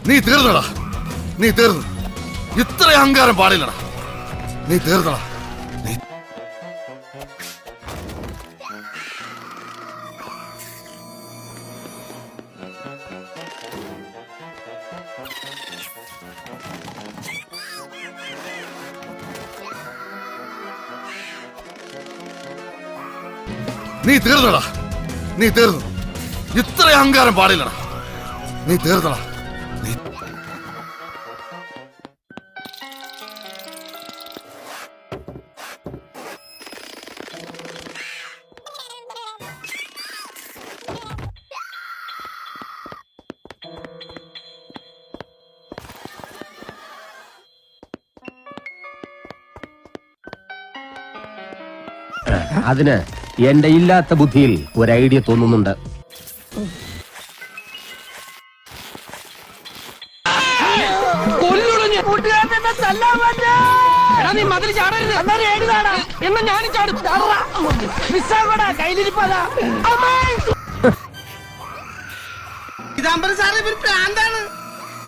നീ തീർന്നടാ, നീ തീർന്നു. ഇത്ര അഹങ്കാരം പാടില്ലടാ. നീ തീർന്നടാ. നീ തീർന്നടാ, നീ തീർന്നു. ഇത്ര അഹങ്കാരം പാടില്ലടാ. നീ തീർന്നടാ. അതിന് എന്റെ ഇല്ലാത്ത ബുദ്ധിയിൽ ഒരു ഐഡിയ തോന്നുന്നുണ്ട്. ഇതാകുമ്പോ സാറേ ഇവർ പ്രാന്താണ്.